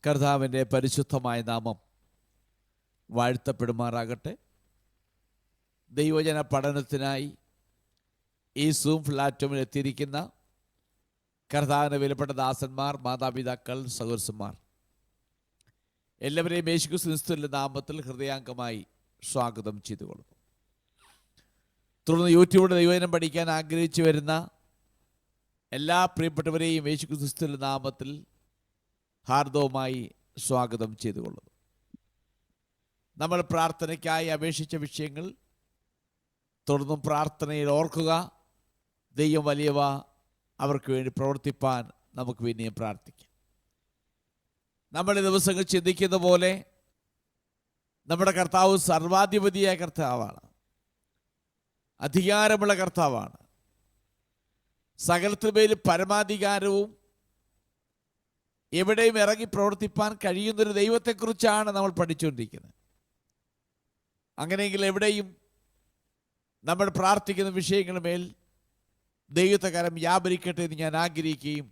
കർത്താവിൻ്റെ പരിശുദ്ധമായ നാമം വാഴ്ത്തപ്പെടുമാറാകട്ടെ. ദൈവജന പഠനത്തിനായി ഈ സൂം പ്ലാറ്റ്ഫോമിൽ എത്തിയിരിക്കുന്ന കർത്താവിൻ്റെ വിലപ്പെട്ട ദാസന്മാർ, മാതാപിതാക്കൾ, സഹോദരന്മാർ എല്ലാവരെയും യേശുക്രിസ്തുവിന്റെ നാമത്തിൽ ഹൃദയാംഗമായി സ്വാഗതം ചെയ്തുകൊള്ളുന്നു. തുടർന്ന് യൂട്യൂബിലൂടെ ദൈവജനം പഠിക്കാൻ ആഗ്രഹിച്ചു വരുന്ന എല്ലാ പ്രിയപ്പെട്ടവരെയും യേശുക്രിസ്തുവിന്റെ നാമത്തിൽ ഹാർദവുമായി സ്വാഗതം ചെയ്തുകൊള്ളുന്നു. നമ്മൾ പ്രാർത്ഥനയ്ക്കായി അപേക്ഷിച്ച വിഷയങ്ങൾ തുടർന്നും പ്രാർത്ഥനയിൽ ഓർക്കുക. ദൈവം വലിയവ അവർക്ക് വേണ്ടി പ്രവർത്തിപ്പാൻ നമുക്ക് പിന്നെയും പ്രാർത്ഥിക്കാം. നമ്മൾ ഈ ദിവസങ്ങൾ ചിന്തിക്കുന്ന പോലെ നമ്മുടെ കർത്താവ് സർവാധിപതിയായ കർത്താവാണ്, അധികാരമുള്ള കർത്താവാണ്. സകലത്തിന്മേലും പരമാധികാരവും എവിടെയും ഇറങ്ങി പ്രവർത്തിപ്പാൻ കഴിയുന്നൊരു ദൈവത്തെക്കുറിച്ചാണ് നമ്മൾ പഠിച്ചുകൊണ്ടിരിക്കുന്നത്. അങ്ങനെയെങ്കിൽ എവിടെയും നമ്മൾ പ്രാർത്ഥിക്കുന്ന വിഷയങ്ങളുടെ മേൽ ദൈവത്തെ കരം വ്യാപരിക്കട്ടെ എന്ന് ഞാൻ ആഗ്രഹിക്കുകയും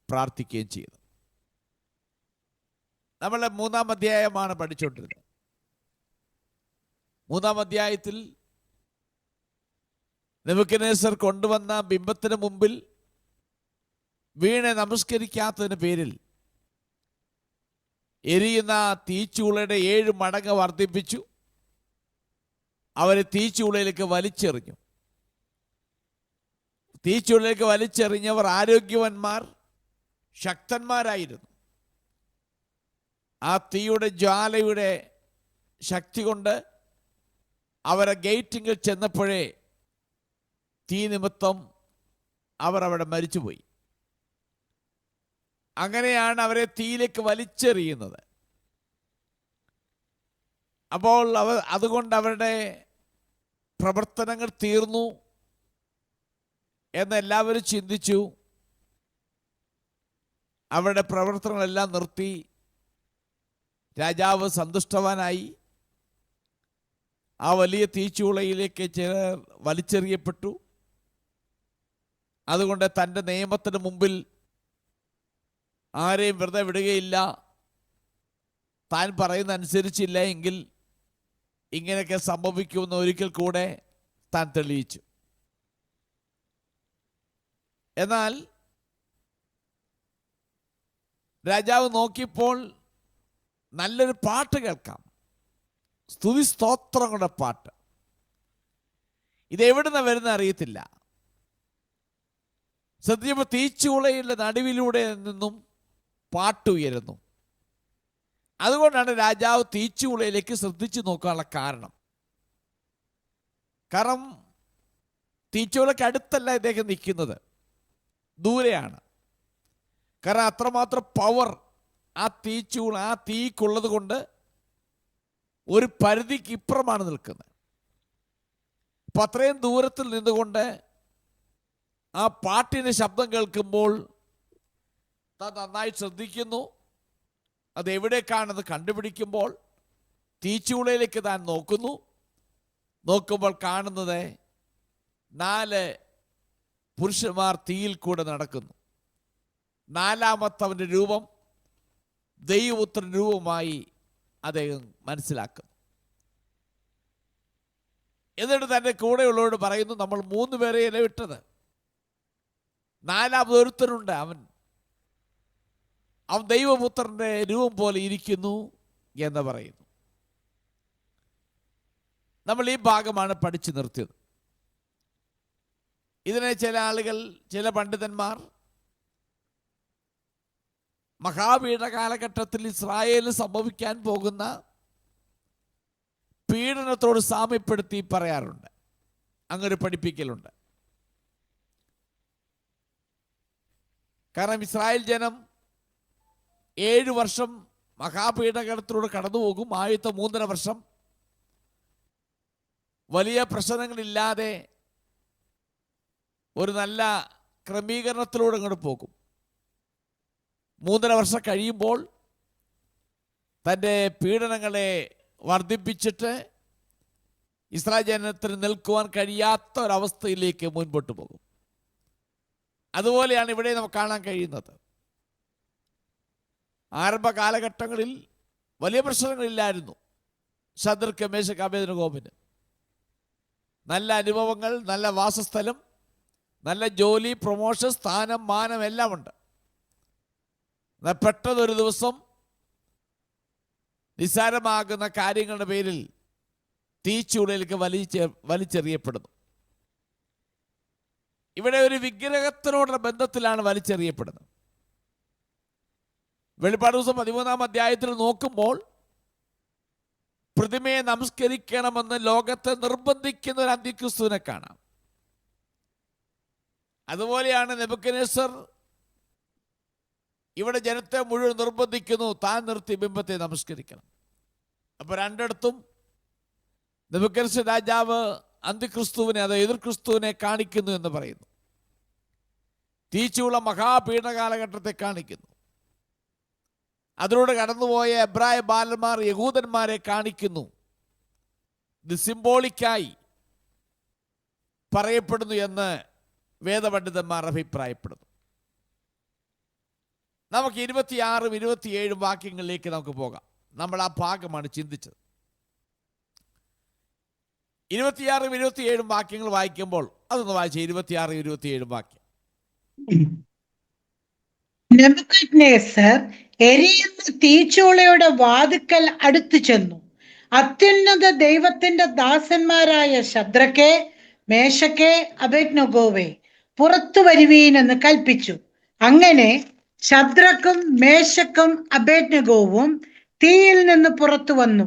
പ്രാർത്ഥിക്കുകയും ചെയ്യുന്നു. നമ്മളുടെ 3-ാം അധ്യായമാണ് പഠിച്ചുകൊണ്ടിരുന്നത്. 3-ാം അധ്യായത്തിൽ നെബൂഖദ്നേസർ കൊണ്ടുവന്ന ബിംബത്തിന് മുമ്പിൽ വീണ് നമസ്കരിക്കാത്തതിന് പേരിൽ എരിയുന്ന തീച്ചൂളയുടെ 7 മടങ്ങ് വർദ്ധിപ്പിച്ചു. അവരെ തീച്ചൂളയിലേക്ക് വലിച്ചെറിഞ്ഞു. തീച്ചൂളയിലേക്ക് വലിച്ചെറിഞ്ഞവർ ആരോഗ്യവാന്മാർ, ശക്തന്മാരായിരുന്നു. ആ തീയുടെ ജ്വാലയുടെ ശക്തി കൊണ്ട് അവരെ ഗേറ്റിങ്കിൽ ചെന്നപ്പോഴേ തീ നിമിത്തം അവർ അവിടെ മരിച്ചുപോയി. അങ്ങനെയാണ് അവരെ തീയിലേക്ക് വലിച്ചെറിയുന്നത്. അപ്പോൾ അതുകൊണ്ട് അവരുടെ പ്രവർത്തനങ്ങൾ തീർന്നു എന്നെല്ലാവരും ചിന്തിച്ചു. അവരുടെ പ്രവർത്തനങ്ങളെല്ലാം നിർത്തി. രാജാവ് സന്തുഷ്ടവാനായി. ആ വലിയ തീച്ചൂളയിലേക്ക് ചിലർ വലിച്ചെറിയപ്പെട്ടു. അതുകൊണ്ട് തൻ്റെ നിയമത്തിന് മുമ്പിൽ ആരെയും വെറുതെ വിടുകയില്ല. താൻ പറയുന്ന അനുസരിച്ചില്ല എങ്കിൽ ഇങ്ങനെയൊക്കെ സംഭവിക്കുമെന്ന് ഒരിക്കൽ കൂടെ താൻ തെളിയിച്ചു. എന്നാൽ രാജാവ് നോക്കിയപ്പോൾ നല്ലൊരു പാട്ട് കേൾക്കാം, സ്തുതി സ്തോത്രങ്ങളുടെ പാട്ട്. ഇതെവിടുന്ന വരുന്ന അറിയത്തില്ല. സത്യപ്പോൾ തീച്ചൂളയുടെ നടുവിലൂടെ നിന്നും പാട്ട് ഉയരുന്നു. അതുകൊണ്ടാണ് രാജാവ് തീച്ചൂളയിലേക്ക് ശ്രദ്ധിച്ചു നോക്കാനുള്ള കാരണം. കാരണം തീച്ചൂളയ്ക്ക് അടുത്തല്ല ഇദ്ദേഹം നിൽക്കുന്നത്, ദൂരെയാണ്. കാരണം അത്രമാത്രം പവർ ആ തീച്ചൂള, ആ തീക്കുള്ളത് കൊണ്ട് ഒരു പരിധിക്ക് ഇപ്പുറമാണ് നിൽക്കുന്നത്. അപ്പം അത്രയും ദൂരത്തിൽ നിന്നുകൊണ്ട് ആ പാട്ടിൻ്റെ ശബ്ദം കേൾക്കുമ്പോൾ താൻ നന്നായി ശ്രദ്ധിക്കുന്നു. അതെവിടേക്കാണെന്ന് കണ്ടുപിടിക്കുമ്പോൾ തീച്ചൂളയിലേക്ക് താൻ നോക്കുന്നു. നോക്കുമ്പോൾ കാണുന്നത് 4 പുരുഷന്മാർ തീയിൽ കൂടെ നടക്കുന്നു. 4-മത്തവൻ്റെ രൂപം ദൈവപുത്രൻ രൂപമായി അദ്ദേഹം മനസ്സിലാക്കുന്നു. എന്നിട്ട് തൻ്റെ കൂടെയുള്ളവരോട് പറയുന്നു, നമ്മൾ 3 പേരെയല്ലേ വിട്ടത്, 4-മതൊരുത്തനുണ്ട്, അവൻ ദൈവപുത്രൻ്റെ രൂപം പോലെ ഇരിക്കുന്നു എന്ന് പറയുന്നു. നമ്മൾ ഈ ഭാഗമാണ് പഠിച്ചു നിർത്തിയത്. ഇതിനെ ചില ആളുകൾ, ചില പണ്ഡിതന്മാർ മഹാപീഡ കാലഘട്ടത്തിൽ ഇസ്രായേലിൽ സംഭവിക്കാൻ പോകുന്ന പീഡനത്തോട് സാമ്യപ്പെടുത്തി പറയാറുണ്ട്. അങ്ങനെ പഠിപ്പിക്കലുണ്ട്. കാരണം ഇസ്രായേൽ ജനം 7 വർഷം മഹാപീഡനത്തിലൂടെ കടന്നു പോകും. ആദ്യത്തെ 3.5 വർഷം വലിയ പ്രശ്നങ്ങളില്ലാതെ ഒരു നല്ല ക്രമീകരണത്തിലൂടെ അങ്ങോട്ട് പോകും. 3.5 വർഷം കഴിയുമ്പോൾ തൻ്റെ പീഡനങ്ങളെ വർദ്ധിപ്പിച്ചിട്ട് ഇസ്രായേൽ ജനത്തിന് നിൽക്കുവാൻ കഴിയാത്ത ഒരവസ്ഥയിലേക്ക് മുൻപോട്ട് പോകും. അതുപോലെയാണ് ഇവിടെ നമുക്ക് കാണാൻ കഴിയുന്നത്. ആരംഭ കാലഘട്ടങ്ങളിൽ വലിയ പ്രശ്നങ്ങളില്ലായിരുന്നു. ശദ്രക്ക്, മേശക്ക്, അബേദ്നെഗോവിന് നല്ല അനുഭവങ്ങൾ, നല്ല വാസസ്ഥലം, നല്ല ജോലി, പ്രൊമോഷൻ, സ്ഥാനം, മാനം എല്ലാം ഉണ്ട്. എന്നാൽ പെട്ടെന്നൊരു ദിവസം നിസ്സാരമാകുന്ന കാര്യങ്ങളുടെ പേരിൽ തീച്ചൂളയിലേക്ക് വലിച്ചെറിയപ്പെടുന്നു. ഇവിടെ ഒരു വിഗ്രഹത്തിനോടുള്ള ബന്ധത്തിലാണ് വലിച്ചെറിയപ്പെടുന്നത്. വെളിപ്പാട് ദിവസം 13-ാം അധ്യായത്തിൽ നോക്കുമ്പോൾ പ്രതിമയെ നമസ്കരിക്കണമെന്ന് ലോകത്തെ നിർബന്ധിക്കുന്ന ഒരു അന്തിക്രിസ്തുവിനെ കാണാം. അതുപോലെയാണ് നെബൂഖദ്നേസർ ഇവിടെ ജനത്തെ മുഴുവൻ നിർബന്ധിക്കുന്നു, താൻ നിർത്തി ബിംബത്തെ നമസ്കരിക്കണം. അപ്പോൾ രണ്ടിടത്തും നെബൂഖദ്നേസർ രാജാവ് അന്തിക്രിസ്തുവിനെ, അത് എതിർ ക്രിസ്തുവിനെ കാണിക്കുന്നു എന്ന് പറയുന്നു. തീച്ചുള്ള മഹാപീഡ കാലഘട്ടത്തെ കാണിക്കുന്നു. അതിലൂടെ കടന്നുപോയ എബ്രായ ബാലന്മാർ യഹൂദന്മാരെ കാണിക്കുന്നു. ഇത് സിംബോളിക്കായി പറയപ്പെടുന്നു എന്ന് വേദപണ്ഡിതന്മാർ അഭിപ്രായപ്പെടുന്നു. നമുക്ക് 26-ഉം 27-ഉം വാക്യങ്ങളിലേക്ക് നമുക്ക് പോകാം. നമ്മൾ ആ ഭാഗമാണ് ചിന്തിച്ചത്. 26-ഉം 27-ഉം വാക്യങ്ങൾ വായിക്കുമ്പോൾ അതൊന്ന് വായിച്ചേ. 26-ഉം 27-ഉം വാക്യം. നെബൂഖദ്നേസർ എരിയുന്ന തീച്ചൂളയുടെ വാതിക്കൽ അടുത്തു ചെന്നു. അത്യുന്നത ദൈവത്തിന്റെ ദാസന്മാരായ ശദ്രക്കെ, മേശക്കെ, അബേദ്നെഗോവേ, പുറത്തു വരുവീനെന്ന് കൽപ്പിച്ചു. അങ്ങനെ ശദ്രക്കും മേശക്കും അബേദ്നെഗോവും തീയിൽ നിന്ന് പുറത്തു വന്നു.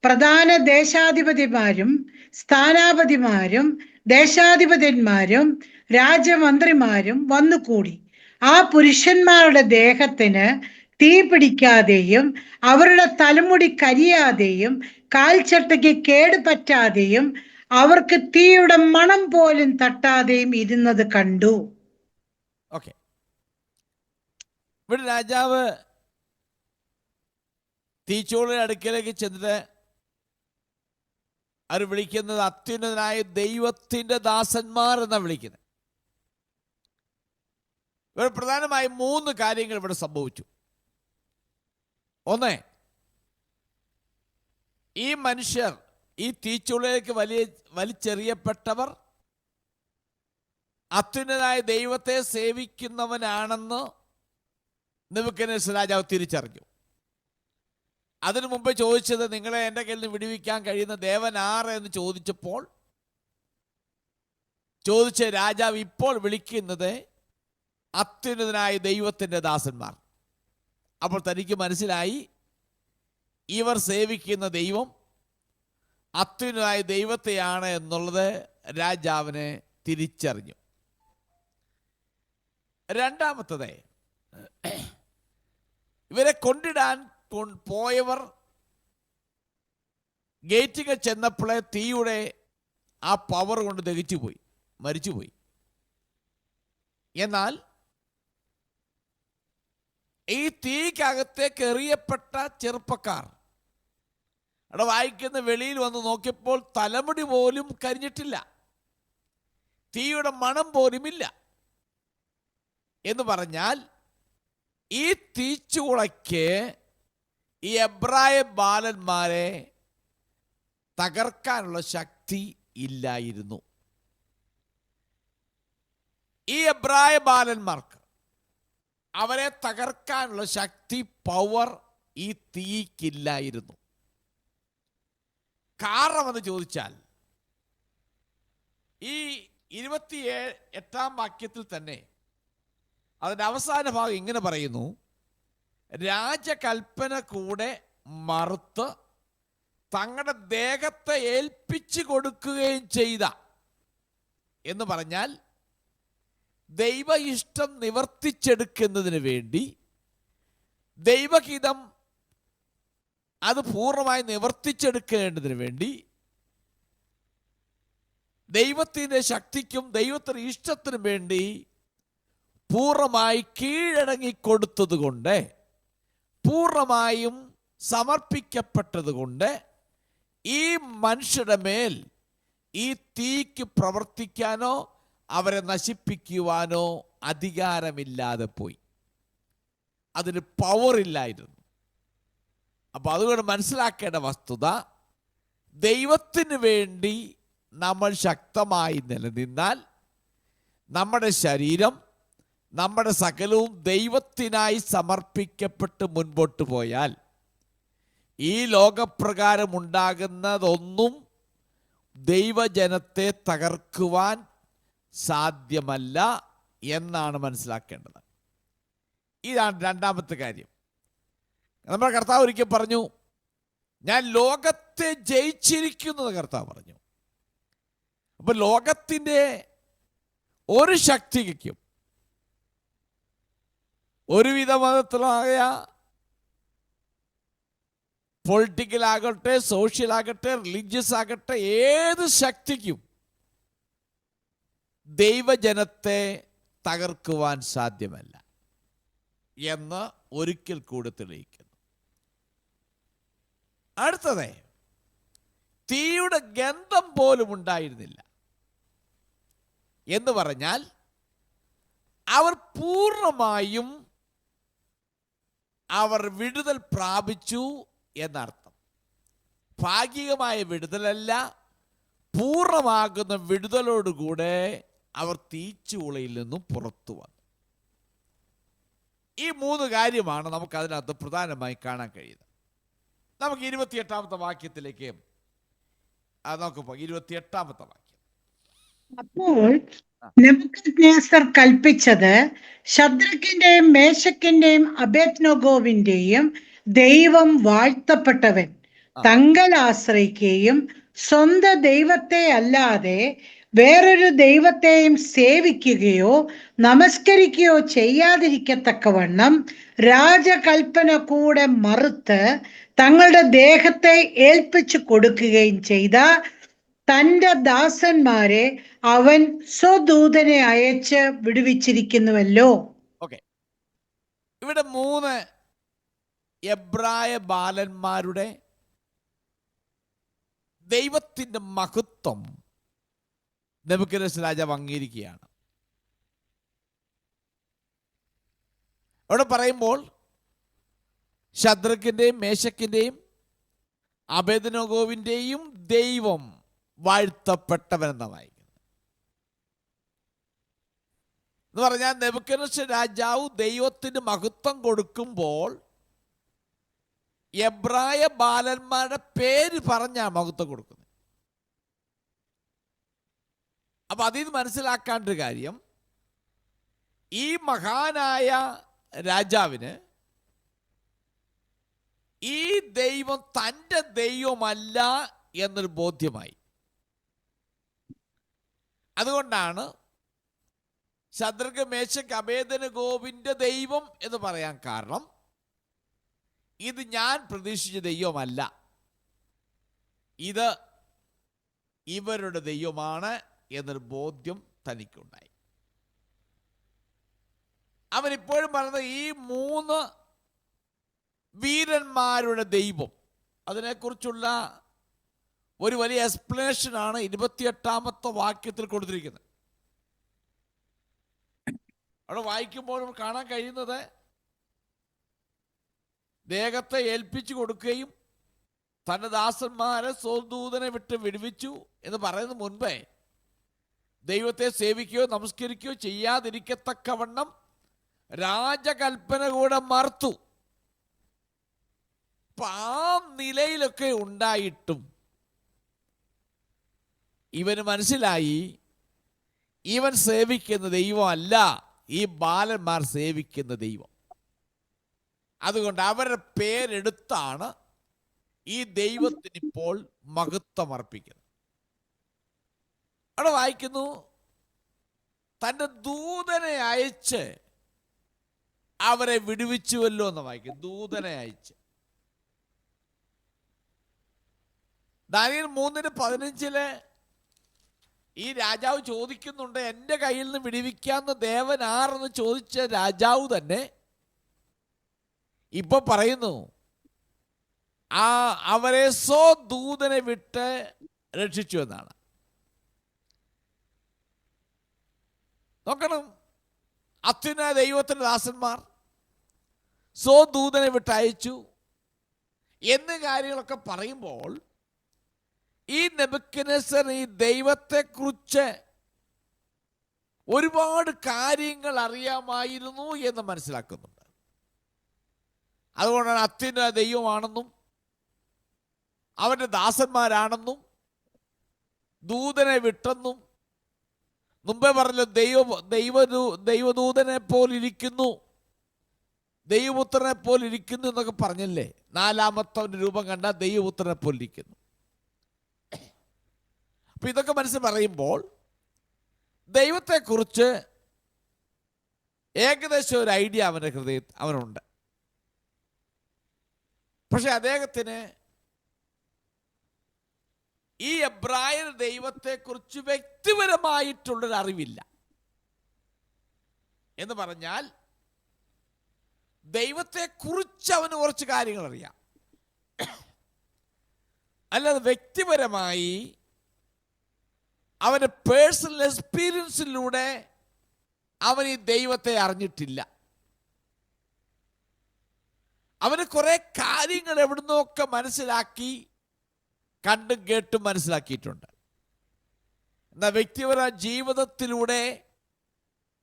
പ്രധാന ദേശാധിപതിമാരും സ്ഥാനാപതിമാരും ദേശാധിപതിന്മാരും രാജമന്ത്രിമാരും വന്നുകൂടി. ആ പുരുഷന്മാരുടെ ദേഹത്തിന് തീ പിടിക്കാതെയും അവരുടെ തലമുടി കരിയാതെയും കാൽച്ചട്ടയ്ക്ക് കേട് പറ്റാതെയും അവർക്ക് തീയുടെ മണം പോലും തട്ടാതെയും ഇരുന്നത് കണ്ടു. ഓക്കെ, ഇവിടെ രാജാവ് തീച്ചൂളയുടെ അടുക്കലേക്ക് ചെന്നിട്ട് അവർ വിളിക്കുന്നത് അത്യുന്നതനായ ദൈവത്തിന്റെ ദാസന്മാർ എന്നാണ് വിളിക്കുന്നത്. ഇവിടെ പ്രധാനമായും 3 കാര്യങ്ങൾ ഇവിടെ സംഭവിച്ചു. ഒന്ന്, ഈ മനുഷ്യർ ഈ തീച്ചുളയിലേക്ക് വലിച്ചെറിയപ്പെട്ടവർ അത്യുന്നതനായ ദൈവത്തെ സേവിക്കുന്നവനാണെന്ന് നെബൂഖദ്നേസർ രാജാവ് തിരിച്ചറിഞ്ഞു. അതിനു മുമ്പ് ചോദിച്ചത്, നിങ്ങളെ എൻ്റെ കയ്യിൽ നിന്ന് വിടുവിക്കാൻ കഴിയുന്ന ദേവൻ ആറ് എന്ന് ചോദിച്ചപ്പോൾ ചോദിച്ച രാജാവ് ഇപ്പോൾ വിളിക്കുന്നത് അത്യുന്നതനായ ദൈവത്തിൻ്റെ ദാസന്മാർ. അപ്പോൾ തനിക്ക് മനസ്സിലായി ഇവർ സേവിക്കുന്ന ദൈവം അത്യുന്നതനായ ദൈവത്തെയാണ് എന്നുള്ളത് രാജാവിനെ തിരിച്ചറിഞ്ഞു. രണ്ടാമത്തത്, ഇവരെ കൊണ്ടിടാൻ പോയവർ ഗേറ്റിൽ ചെന്നപ്പോഴേ തീയുടെ ആ പവർ കൊണ്ട് ദഹിച്ചുപോയി, മരിച്ചുപോയി. എന്നാൽ ഈ തീക്കകത്തേക്ക് എറിയപ്പെട്ട ചെറുപ്പക്കാർ അവിടെ വായിക്കുന്ന വെളിയിൽ വന്ന് നോക്കിയപ്പോൾ തലമുടി പോലും കരിഞ്ഞിട്ടില്ല, തീയുടെ മണം പോലുമില്ല. എന്ന് പറഞ്ഞാൽ ഈ തീച്ചൂളയ്ക്ക് ഈ എബ്രായ ബാലന്മാരെ തകർക്കാനുള്ള ശക്തി ഇല്ലായിരുന്നു. ഈ എബ്രായ ബാലന്മാർക്ക് അവരെ തകർക്കാനുള്ള ശക്തി, പവർ ഈ തീക്കില്ലായിരുന്നു. കാരണമെന്ന് ചോദിച്ചാൽ ഈ 28-ാം വാക്യത്തിൽ തന്നെ അതിൻ്റെ അവസാന ഭാഗം ഇങ്ങനെ പറയുന്നു: രാജകൽപ്പന കൂടെ മറുത്ത് തങ്ങളുടെ ദേഹത്തെ ഏൽപ്പിച്ചു കൊടുക്കുകയും ചെയ്ത എന്ന് പറഞ്ഞാൽ ദൈവ ഇഷ്ടം നിവർത്തിച്ചെടുക്കുന്നതിന് വേണ്ടി, ദൈവഹിതം അത് പൂർണ്ണമായി നിവർത്തിച്ചെടുക്കേണ്ടതിന് വേണ്ടി ദൈവത്തിൻ്റെ ശക്തിക്കും ദൈവത്തിൻ്റെ ഇഷ്ടത്തിനും വേണ്ടി പൂർണ്ണമായി കീഴടങ്ങിക്കൊടുത്തത് കൊണ്ട്, പൂർണ്ണമായും സമർപ്പിക്കപ്പെട്ടത് കൊണ്ട് ഈ മനുഷ്യരുടെ മേൽ ഈ തീക്ക് പ്രവർത്തിക്കാനോ അവരെ നശിപ്പിക്കുവാനോ അധികാരമില്ലാതെ പോയി. അതിന് പവർ ഇല്ലായിരുന്നു. അപ്പോൾ അതുകൊണ്ട് മനസ്സിലാക്കേണ്ട വസ്തുത, ദൈവത്തിന് വേണ്ടി നമ്മൾ ശക്തമായി നിലനിന്നാൽ നമ്മുടെ ശരീരം, നമ്മുടെ സകലവും ദൈവത്തിനായി സമർപ്പിക്കപ്പെട്ട് മുൻപോട്ട് പോയാൽ ഈ ലോകപ്രകാരം ഉണ്ടാകുന്നതൊന്നും ദൈവജനത്തെ തകർക്കുവാൻ സാധ്യമല്ല എന്നാണ് മനസ്സിലാക്കേണ്ടത്. ഇതാണ് രണ്ടാമത്തെ കാര്യം. നമ്മുടെ കർത്താവ് ഒരിക്കൽ പറഞ്ഞു, ഞാൻ ലോകത്തെ ജയിച്ചിരിക്കുന്നത് കർത്താവ് പറഞ്ഞു. അപ്പൊ ലോകത്തിൻ്റെ ഒരു ശക്തിക്കും, ഒരുവിധ മതത്തിലായ പൊളിറ്റിക്കൽ ആകട്ടെ, സോഷ്യൽ ആകട്ടെ, റിലീജിയസ് ആകട്ടെ, ഏത് ശക്തിക്കും ദൈവജനത്തെ തകർക്കുവാൻ സാധ്യമല്ല എന്ന് ഒരിക്കൽ കൂടി തെളിയിക്കുന്നു. അടുത്തത്, തീയുടെ ഗന്ധം പോലും ഉണ്ടായിരുന്നില്ല എന്ന് പറഞ്ഞാൽ അവർ പൂർണ്ണമായും അവർ വിടുതൽ പ്രാപിച്ചു എന്നർത്ഥം. ഭാഗികമായ വിടുതലല്ല, പൂർണ്ണമാകുന്ന വിടുതലോടുകൂടെ അവർ തീച്ചുളയിൽ നിന്നും പുറത്തു വന്നു. ഈ മൂന്ന് കാര്യമാണ് നമുക്ക് അതിനകത്ത് പ്രധാനമായി കാണാൻ കഴിയുന്നത്. നമുക്ക് 28-ാമത്തെ വാക്യത്തിലേക്ക് നോക്കുമ്പോ 28-ാമത്തെ വാക്യം. അപ്പോൾ നെബൂഖദ്നേസർ കൽപ്പിച്ചത്, ശദ്രക്കിന്റെയും മേശക്കിന്റെയും അബേദ്നെഗോവിന്റെയും ദൈവം വാഴ്ത്തപ്പെട്ടവൻ, തങ്ങൾ ആശ്രയിക്കുകയും സ്വന്തം ദൈവത്തെ അല്ലാതെ വേറൊരു ദൈവത്തെയും സേവിക്കുകയോ നമസ്കരിക്കുകയോ ചെയ്യാതിരിക്കത്തക്കവണ്ണം രാജകൽപ്പന കൂടെ മറുത്ത് തങ്ങളുടെ ദേഹത്തെ ഏൽപ്പിച്ചു കൊടുക്കുകയും ചെയ്ത തന്റെ ദാസന്മാരെ അവൻ സ്വദൂതനെ അയച്ച് വിടുവിച്ചിരിക്കുന്നുവല്ലോ. ഓക്കെ, ഇവിടെ 3 എബ്രായ ബാലന്മാരുടെ ദൈവത്തിന്റെ മഹത്വം നെബൂഖദ്നേസർ രാജാവ് അംഗീകരിക്കുകയാണ്. അവിടെ പറയുമ്പോൾ ശദ്രക്കിന്റെയും മേശക്കിന്റെയും അബേദ്നെഗോവിന്റെയും ദൈവം വാഴ്ത്തപ്പെട്ടവനെന്ന വായിക്കുന്നത്. എന്ന് പറഞ്ഞാൽ നെബൂഖദ്നേസർ രാജാവ് ദൈവത്തിന് മഹത്വം കൊടുക്കുമ്പോൾ എബ്രായ ബാലന്മാരുടെ പേര് പറഞ്ഞാണ് മഹത്വം കൊടുക്കുന്നത്. അപ്പൊ അതിൽ നിന്ന് മനസ്സിലാക്കേണ്ട ഒരു കാര്യം, ഈ മഹാനായ രാജാവിന് ഈ ദൈവം തൻ്റെ ദൈവമല്ല എന്നൊരു ബോധ്യമായി. അതുകൊണ്ടാണ് ശദ്രക്ക്, മേശക്ക്, അബേദ്നെഗോവിന്റെ ദൈവം എന്ന് പറയാൻ കാരണം, ഇത് ഞാൻ പ്രതീക്ഷിച്ച ദൈവമല്ല, ഇത് ഇവരുടെ ദൈവമാണ് എന്നൊരു ബോധ്യം തനിക്കുണ്ടായി. അവനിപ്പോഴും പറയുന്നത് ഈ 3 വീരന്മാരുടെ ദൈവം, അതിനെക്കുറിച്ചുള്ള ഒരു വലിയ എക്സ്പ്ലനേഷനാണ് 28-ാമത്തെ വാക്യത്തിൽ കൊടുത്തിരിക്കുന്നത്. അവിടെ വായിക്കുമ്പോൾ കാണാൻ കഴിയുന്നത്, ദേഹത്തെ ഏൽപ്പിച്ചു കൊടുക്കുകയും തന്റെ ദാസന്മാരെ സ്വദൂതനെ വിട്ട് വിടുവിച്ചു എന്ന് പറയുന്നതിന് മുൻപേ ദൈവത്തെ സേവിക്കുകയോ നമസ്കരിക്കുകയോ ചെയ്യാതിരിക്കത്തക്കവണ്ണം രാജകൽപ്പന കൂടെ മറുത്തു. അപ്പൊ ആ നിലയിലൊക്കെ ഉണ്ടായിട്ടും ഇവന് മനസ്സിലായി, ഇവൻ സേവിക്കുന്ന ദൈവമല്ല ഈ ബാലന്മാർ സേവിക്കുന്ന ദൈവം. അതുകൊണ്ട് അവരുടെ പേരെടുത്താണ് ഈ ദൈവത്തിന് ഇപ്പോൾ മഹത്വം അർപ്പിക്കുന്നത്. അവിടെ വായിക്കുന്നു, തൻ്റെ ദൂതനെ അയച്ച് അവരെ വിടുവിച്ചുവല്ലോ എന്ന് വായിക്കും. ദൂതനെ അയച്ച്. ദാനിയേൽ 3:15 ഈ രാജാവ് ചോദിക്കുന്നുണ്ട്, എൻ്റെ കയ്യിൽ നിന്ന് വിടുവിക്കാവുന്ന ദേവൻ ആരെന്ന് ചോദിച്ച രാജാവ് തന്നെ ഇപ്പൊ പറയുന്നു, അവരെ സ്വദൂതനെ വിട്ട് രക്ഷിച്ചു എന്നാണ്. നോക്കണം, അത്യുന്നത ദൈവത്തിന്റെ ദാസന്മാർ സ്വദൂതനെ വിട്ടയച്ചു എന്ന കാര്യങ്ങളൊക്കെ പറയുമ്പോൾ ഈ നെബൂഖദ്നേസർ ഈ ദൈവത്തെക്കുറിച്ച് ഒരുപാട് കാര്യങ്ങൾ അറിയാമായിരുന്നു എന്ന് മനസ്സിലാക്കുന്നുണ്ട്. അതുകൊണ്ടാണ് അത്യുന്നത ദൈവമാണെന്നും അവൻ്റെ ദാസന്മാരാണെന്നും ദൂതനെ വിട്ടെന്നും മുമ്പേ പറഞ്ഞല്ലോ, ദൈവദൂതനെ പോലിരിക്കുന്നു, ദൈവപുത്രനെ പോലിരിക്കുന്നു എന്നൊക്കെ പറഞ്ഞല്ലേ. നാലാമത്തെ രൂപം കണ്ട ദൈവപുത്രനെ പോലിരിക്കുന്നു. അപ്പൊ ഇതൊക്കെ മനസ്സിൽ പറയുമ്പോൾ ദൈവത്തെക്കുറിച്ച് ഏകദേശം ഒരു ഐഡിയ അവൻ്റെ അവനുണ്ട്. പക്ഷെ അദ്ദേഹത്തിന് ഈ എബ്രായർ ദൈവത്തെക്കുറിച്ച് വ്യക്തിപരമായിട്ടുള്ളൊരു അറിവില്ല. എന്ന് പറഞ്ഞാൽ ദൈവത്തെക്കുറിച്ച് അവന് കുറച്ച് കാര്യങ്ങൾ അറിയാം, അല്ലാതെ വ്യക്തിപരമായി അവൻ്റെ പേഴ്സണൽ എക്സ്പീരിയൻസിലൂടെ അവൻ ഈ ദൈവത്തെ അറിഞ്ഞിട്ടില്ല. അവന് കുറെ കാര്യങ്ങൾ എവിടുന്നൊക്കെ മനസ്സിലാക്കി, കണ്ടും കേട്ടും മനസ്സിലാക്കിയിട്ടുണ്ട്. എന്നാൽ വ്യക്തിപര ജീവിതത്തിലൂടെ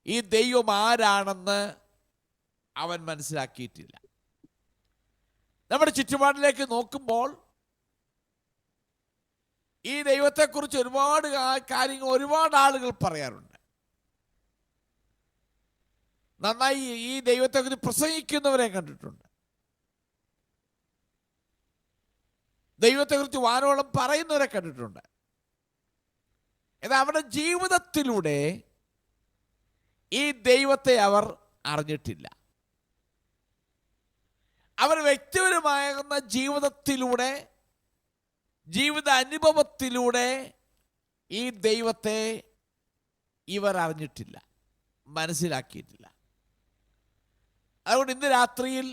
ഈ ദൈവം ആരാണെന്ന് അവൻ മനസ്സിലാക്കിയിട്ടില്ല. നമ്മുടെ ചുറ്റുപാടിലേക്ക് നോക്കുമ്പോൾ ഈ ദൈവത്തെക്കുറിച്ച് ഒരുപാട് കാര്യങ്ങൾ ഒരുപാട് ആളുകൾ പറയാറുണ്ട്. നന്നായി ഈ ദൈവത്തെക്കുറിച്ച് പ്രസംഗിക്കുന്നവരെ കണ്ടിട്ടുണ്ട്. ദൈവത്തെക്കുറിച്ച് വാനോളം പറയുന്നവരെ കണ്ടിട്ടുണ്ട്. എന്നാൽ അവരുടെ ജീവിതത്തിലൂടെ ഈ ദൈവത്തെ അവർ അറിഞ്ഞിട്ടില്ല. അവർ വ്യക്തിപരമാകുന്ന ജീവിതത്തിലൂടെ, ജീവിത അനുഭവത്തിലൂടെ ഈ ദൈവത്തെ ഇവർ അറിഞ്ഞിട്ടില്ല, മനസ്സിലാക്കിയിട്ടില്ല. അതുകൊണ്ട് ഇന്ന് രാത്രിയിൽ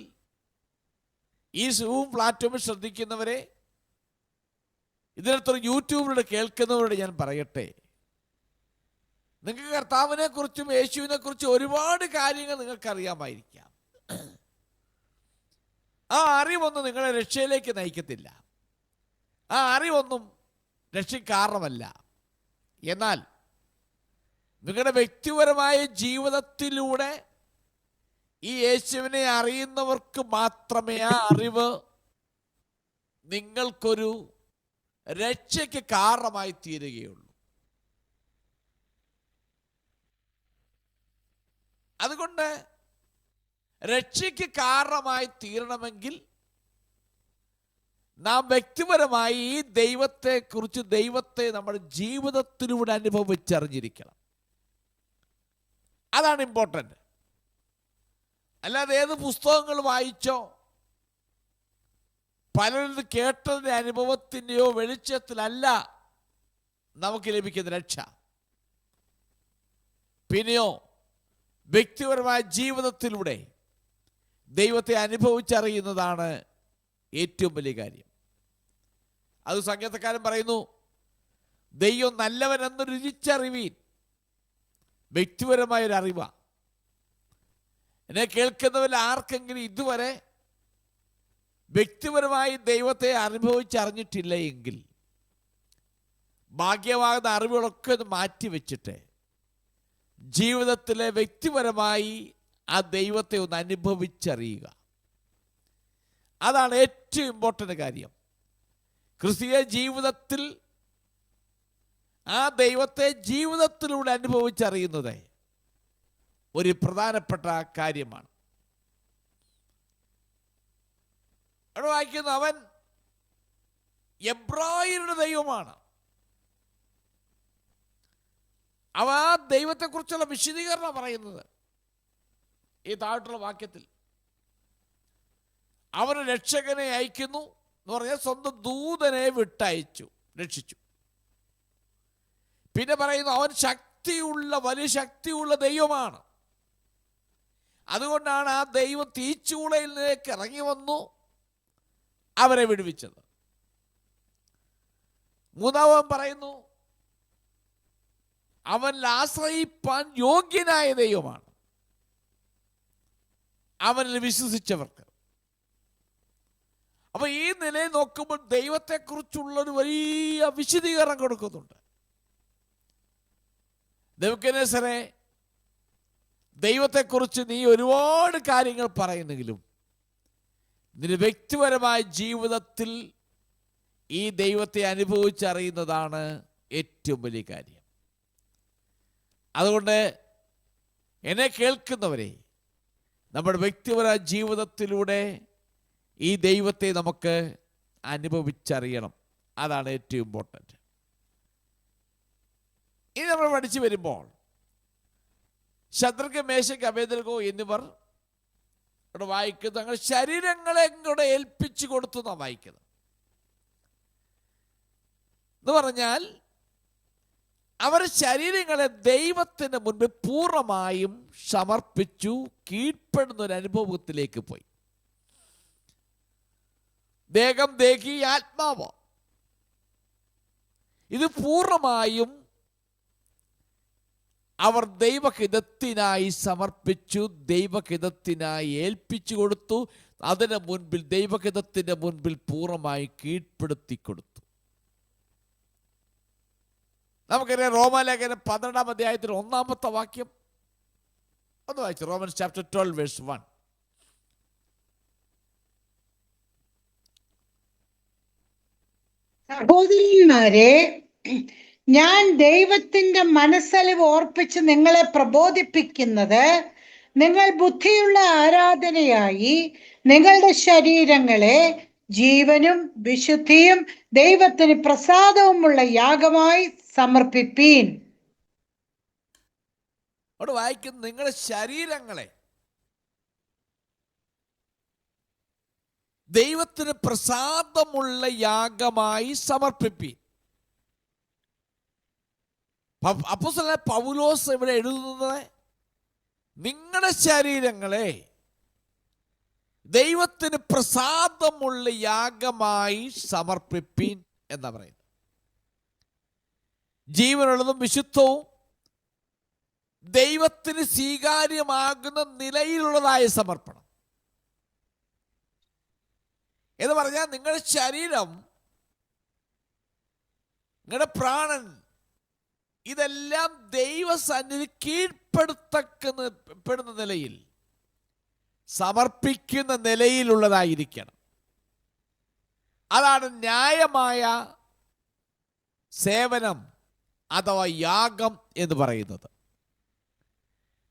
ഈ സൂം പ്ലാറ്റ്ഫോമിൽ ശ്രദ്ധിക്കുന്നവരെ, ഇതിനകത്തൊരു യൂട്യൂബിലൂടെ കേൾക്കുന്നവരോട് ഞാൻ പറയട്ടെ, നിങ്ങൾക്ക് കർത്താവിനെ കുറിച്ചും യേശുവിനെ കുറിച്ചും ഒരുപാട് കാര്യങ്ങൾ നിങ്ങൾക്കറിയാമായിരിക്കാം. ആ അറിവൊന്നും നിങ്ങളെ രക്ഷയിലേക്ക് നയിക്കത്തില്ല. ആ അറിവൊന്നും രക്ഷയ്ക്കാരണമല്ല. എന്നാൽ നിങ്ങളുടെ വ്യക്തിപരമായ ജീവിതത്തിലൂടെ ഈ യേശുവിനെ അറിയുന്നവർക്ക് മാത്രമേ ആ അറിവ് നിങ്ങൾക്കൊരു രക്ഷയ്ക്ക് കാരണമായി തീരുകയുള്ളൂ. അതുകൊണ്ട് രക്ഷയ്ക്ക് കാരണമായി തീരണമെങ്കിൽ നാം വ്യക്തിപരമായി ഈ ദൈവത്തെക്കുറിച്ച്, ദൈവത്തെ നമ്മുടെ ജീവിതത്തിലൂടെ അനുഭവിച്ചറിഞ്ഞിരിക്കണം. അതാണ് ഇമ്പോർട്ടൻ്റ്. അല്ലാതെ ഏത് പുസ്തകങ്ങൾ വായിച്ചോ പലരും കേട്ടതിൻ്റെ അനുഭവത്തിൻ്റെയോ വെളിച്ചത്തിലല്ല നമുക്ക് ലഭിക്കുന്ന രക്ഷ. പിന്നെയോ വ്യക്തിപരമായ ജീവിതത്തിലൂടെ ദൈവത്തെ അനുഭവിച്ചറിയുന്നതാണ് ഏറ്റവും വലിയ കാര്യം. അത് സംഗീതക്കാരൻ പറയുന്നു, ദൈവം നല്ലവനെന്ന് രുചിച്ചറിവീൻ. വ്യക്തിപരമായൊരു അറിവാണ്. എന്നെ കേൾക്കുന്നവരിൽ ആർക്കെങ്കിലും ഇതുവരെ വ്യക്തിപരമായി ദൈവത്തെ അനുഭവിച്ചറിഞ്ഞിട്ടില്ല എങ്കിൽ ഭാഗ്യമാകുന്ന അറിവുകളൊക്കെ ഒന്ന് മാറ്റിവെച്ചിട്ട് ജീവിതത്തിലെ വ്യക്തിപരമായി ആ ദൈവത്തെ ഒന്ന് അനുഭവിച്ചറിയുക. അതാണ് ഏറ്റവും ഇമ്പോർട്ടൻ്റ് കാര്യം. ക്രിസ്തീയ ജീവിതത്തിൽ ആ ദൈവത്തെ ജീവിതത്തിലൂടെ അനുഭവിച്ചറിയുന്നത് ഒരു പ്രധാനപ്പെട്ട കാര്യമാണ്. അവിടെ വായിക്കുന്ന അവൻ എബ്രായരുടെ ദൈവമാണ്. അവ ആ ദൈവത്തെക്കുറിച്ചുള്ള വിശദീകരണം പറയുന്നത് ഈ താഴെയുള്ള വാക്യത്തിൽ. അവന് രക്ഷകനെ അയക്കുന്നു എന്ന് പറഞ്ഞാൽ സ്വന്തം ദൂതനെ വിട്ടയച്ചു, രക്ഷിച്ചു. പിന്നെ പറയുന്നു അവൻ ശക്തിയുള്ള, വലിയ ശക്തിയുള്ള ദൈവമാണ്. അതുകൊണ്ടാണ് ആ ദൈവം തീച്ചൂളയിലേക്ക് ഇറങ്ങി വന്നു അവരെ വിടുവിച്ചത്. മൂന്നാമൻ പറയുന്നു അവൻ ആശ്രയിപ്പാൻ യോഗ്യനായ ദൈവമാണ്. അവനിൽ വിശ്വസിച്ചവർക്ക്. അപ്പൊ ഈ നിലയിൽ നോക്കുമ്പോൾ ദൈവത്തെക്കുറിച്ചുള്ളൊരു വലിയ വിശദീകരണം കൊടുക്കുന്നുണ്ട്. നെബൂഖദ്നേസരെ, ദൈവത്തെക്കുറിച്ച് നീ ഒരുപാട് കാര്യങ്ങൾ പറയുന്നെങ്കിലും നിന്റെ വ്യക്തിപരമായ ജീവിതത്തിൽ ഈ ദൈവത്തെ അനുഭവിച്ചറിയുന്നതാണ് ഏറ്റവും വലിയ കാര്യം. അതുകൊണ്ട് എന്നെ കേൾക്കുന്നവരെ, നമ്മുടെ വ്യക്തിപരമായ ജീവിതത്തിലൂടെ ഈ ദൈവത്തെ നമുക്ക് അനുഭവിച്ചറിയണം. അതാണ് ഏറ്റവും ഇമ്പോർട്ടൻറ്റ്. ഇനി നമ്മൾ പഠിച്ചു വരുമ്പോൾ ശദ്രക്ക്, മേശക്ക്, അബേദ്നെഗോ എന്നിവർ ഇവിടെ വായിക്കുന്നത് തങ്ങൾ ശരീരങ്ങളെ കൂടെ ഏൽപ്പിച്ചു കൊടുത്തു എന്നാണ് വായിക്കുന്നത്. എന്ന് പറഞ്ഞാൽ അവർ ശരീരങ്ങളെ ദൈവത്തിന് മുൻപിൽ പൂർണ്ണമായും സമർപ്പിച്ചു, കീഴ്പ്പെടുന്ന ഒരു അനുഭവത്തിലേക്ക് പോയി. ദേഹം, ദേഹി, ആത്മാവ്, ഇത് പൂർണ്ണമായും അവർ ദൈവഹിതത്തിനായി സമർപ്പിച്ചു, ദൈവഹിതത്തിനായി ഏൽപ്പിച്ചു കൊടുത്തു. അതിന് മുൻപിൽ, ദൈവഹിതത്തിന്റെ മുൻപിൽ പൂർണ്ണമായി കീഴ്പ്പെടുത്തി കൊടുത്തു. നമുക്കറിയാം, റോമാലേഖനം 12-ാം അധ്യായത്തിൽ 1-ാമത്തെ വാക്യം ഒന്ന് വായിച്ചു. Romans chapter 12 verse 1. സഹോദരന്മാരെ, ഞാൻ ദൈവത്തിന്റെ മനസ്സലിവ് ഓർപ്പിച്ച് നിങ്ങളെ പ്രബോധിപ്പിക്കുന്നത്, നിങ്ങൾ ബുദ്ധിയുള്ള ആരാധനയായി നിങ്ങളുടെ ശരീരങ്ങളെ ജീവനും വിശുദ്ധിയും ദൈവത്തിന് പ്രസാദവുമുള്ള യാഗമായി സമർപ്പിപ്പീൻ. അവിടെ വായിക്കുന്നു, നിങ്ങളുടെ ശരീരങ്ങളെ ദൈവത്തിന് പ്രസാദമുള്ള യാഗമായി സമർപ്പിപ്പീൻ. അപ്പോസ്തലനായ പൗലോസ് ഇവിടെ എഴുതുന്നത്, നിങ്ങളുടെ ശരീരങ്ങളെ ദൈവത്തിന് പ്രസാദമുള്ള യാഗമായി സമർപ്പിപ്പീൻ എന്നാ പറയുന്നത്. ജീവനുള്ളതും വിശുദ്ധവും ദൈവത്തിന് സ്വീകാര്യമാകുന്ന നിലയിലുള്ളതായ സമർപ്പണം എന്ന് പറഞ്ഞാൽ, നിങ്ങളുടെ ശരീരം, നിങ്ങളുടെ പ്രാണൻ, ഇതെല്ലാം ദൈവസന്നിധി കീഴ്പ്പെടുത്തപ്പെടുന്ന നിലയിൽ, സമർപ്പിക്കുന്ന നിലയിലുള്ളതായിരിക്കണം. അതാണ് ന്യായമായ സേവനം അഥവാ യാഗം എന്ന് പറയുന്നത്.